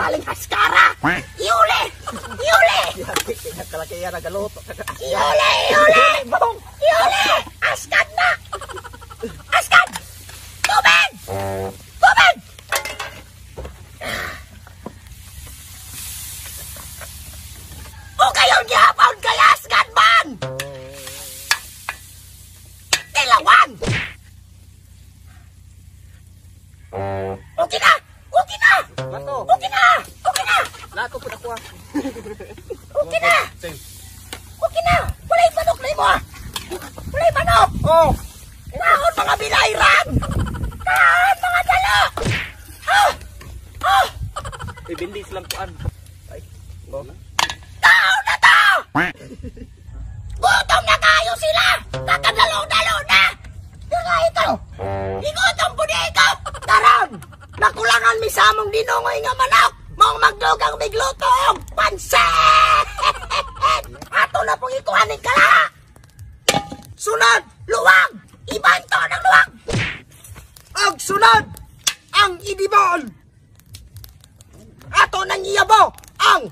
maling askara. Iuli! Iuli! Kalaki yan nagaluto. Iuli! Iuli! Iuli! Askan na! Askan! Tubig! Tubig! O kayon gihapon kay askan man! Tilawan! Okay na! Okay na! Lato. Okay na! Okay na! Lato po na po. Okay na! Okay na! Walay manok na mo! Walay manok! Oh! Naon mga binayran! Naon mga dalo! Ah! Ah! Ibindis lang po an. Ay. Oh. Naon na to! Gutom na kayo sila! Nakadalo-dalo na! Nga ito! Igutom po di ikaw! Taron! Nakulangan mi sa among dinungoy nga manok! Mong magdugang biglutong! Pansit! Ato na pong ikuhanin ka laha! Sunod! Luwag! Ibanto ng luwag! Ang sunod! Ang idibol! Ato nang iyabo! Ang...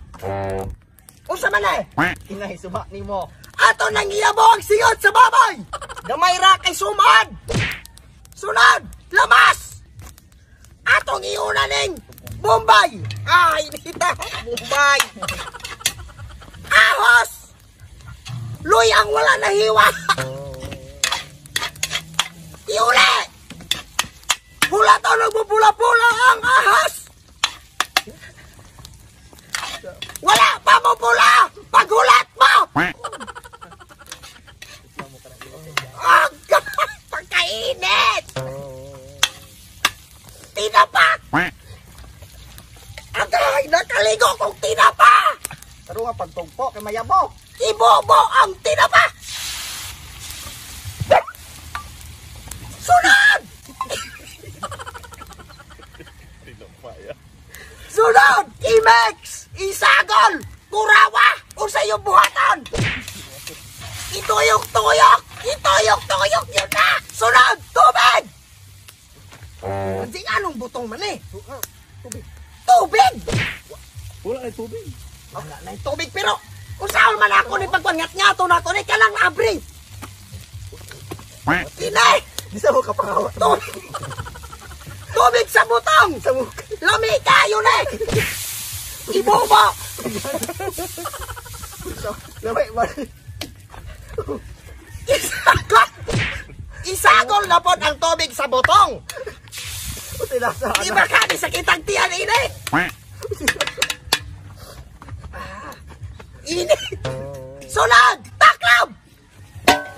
Unsa man eh? Inay sumak nimo. Ato nang iyabo ang singot sa baboy! Gamay ra kay sumad! Sunod! Lamas! Atong iuna ning Bombay! Ay, nita! Bombay! Ahos! Luy ang wala na hiwa! Iuli! Hula to nagbubula-pula ang ahas! Wala pa mo pula! Paghulat mo! Ang pagkainit! Tinapak! Agay! Nakaligo kong tinapa! Pero nga pagtugpo kay mayabo. Ibobo ang tinapa! Sunod! Sunod! Imex! Isagol! Kurawa! Unsa yung buhatan! Ituyok-tuyok! Ituyok-tuyok yun na! Sunod! Tubig! Hindi anong butong man eh! Tubig. Tubig! Wala ay tubig. Wala na yung tubig pero kung saan man ako ni pagpangat-ngato na ito ni kalang abri! Inay! Di sa mo kapangawa. Tubig! Tubig sa butong! Sa mukha. Lami kayo na eh! Ibobo! Lamay man. Isagol! Isagol na po ang tubig sa butong! Tinasa Iba ka ni sakitang tiyan, inay! Init! Sunod! Taklab!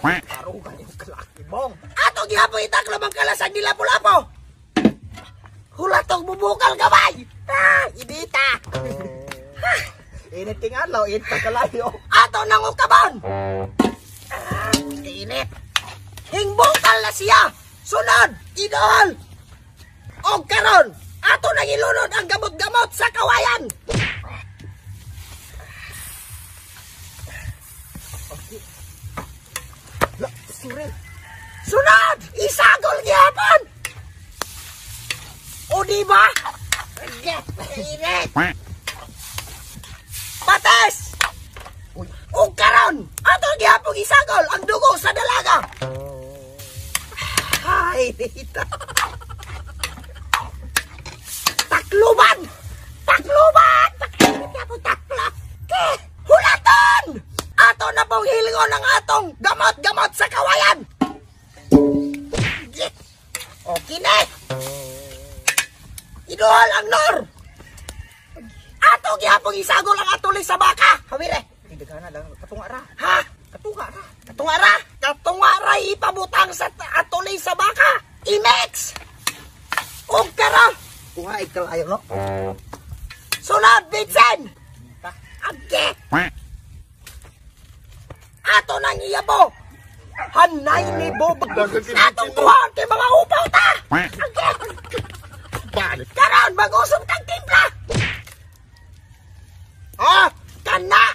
Karugan yung kalaki mong. Ato gihapon itaklab ang kalasag nila Lapu-Lapu! Hulatong bubukal gamay! Ah! Ibita! Init ting adlaw, init pagkalayo. Ato nangukabon! Ah! Init! Hingbukal na siya! Sunod! Idol! O karon! Ato nang ilunod ang gamot-gamot sa kawayan! La, sure. Sunod! Isagol gihapon! O diba? Init! Pates! Uy, O karon! Ato gihapon isagol ang dugo sa dalaga! Ay, nita! Takluban! Takluban! Takluban! Takluban! Hulaton! Ato na pong hilingon ang atong gamot-gamot sa kawayan! Okay na! Idohal ang nor! Ato gihapong isagol ang atuloy sa baka! Hawire! tidak na lang katunga ra. Ha? Katunga ra. Katungara! Katungara ipabutang sa atuloy sa baka! Imex! Og kara! Kuha ikalayo no. Sunod, Vincent! Age! Ato nang iyabo! Hanay ni Bob! Atong buhan kay mga upaw ta! Age! Karon, mag-usap kang timpla! Oh! Kana!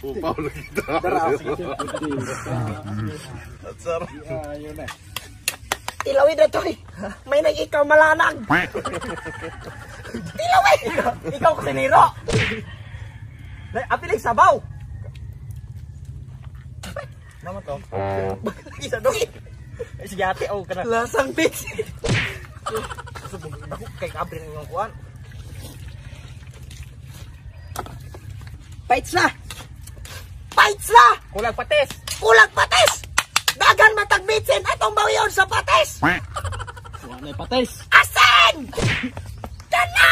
Upaw lagi kita. Dara. At sarap. Ayun na. Tilawin na to eh. May nang ikaw malanang. Tilawin! Ikaw kusiniro. Apilig sabaw. Naman to. Isa doon. Ay sige ate, oh kana. Lasang bitch. Subog dako kay kabrin yung kuan. Fights na! Fights na! Kulang patis. Kulang patis! Dagan matag bitsin atong bawiyon sa patis! Wala patis. Asen! Kana!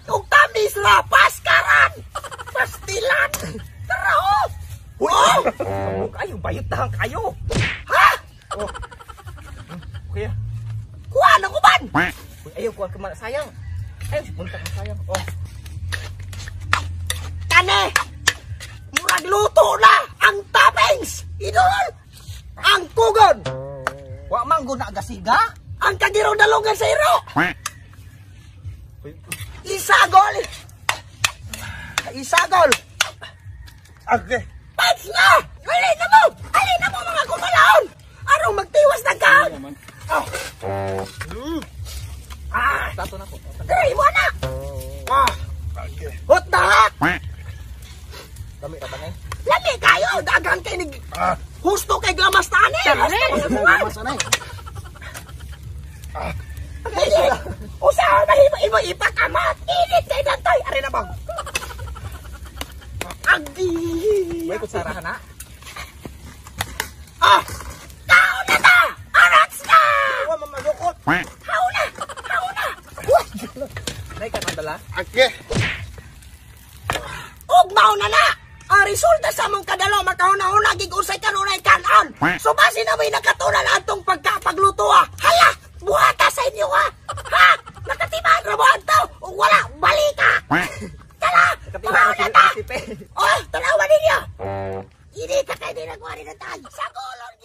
Kung tamis ra, paskaran! Pastilan! Tara oh! Oh! Subog ayo bayot na kayo. Ha? Oh. Kuya. Kuha na kuban! Uy, ayaw kuan ka man sayang. Ay, punta ka sayang. Oh. Kane! Murag luto na ang toppings! Idol! Ang kugon! Wa man gud na gasiga. Ang kagiraw dalungan sa iro! Uy, Isagol! Isagol! okay. Fights na! Alin na mo! Alin na mo mga kumalaon! Arong magtiwas na ka! Oh. Ah! Tato na ko. Gray mo na! Ah! Okay. Hot na ha! Dami ka ba ngay? Lami kayo! Dagan kayo ni... Husto kay gamas tani! Mas anay. Hindi! Usaha mahimo-imo ipakamat! Init kay dantoy! Ari na bang? Agi! May kutsarahan na. Ah! Tao na ta! Arats na! Wa man malukot. Hao na! Hao na! Nay ka nandala. Okay. Ugmaw na na! Ang resulta sa mong kadalo makauna-una gig-usay kanunay kanon. So basi na may nakatunan atong pagkapagluto ah. Hala! Buhata sa inyo ha! Ha! Nakatimaan na mo ato! O wala! Balika! Tala! Tumaw na ta! Recipe. Oh! Tanawa ninyo! Hindi ka kayo din nagwari na tayo! Sa gulong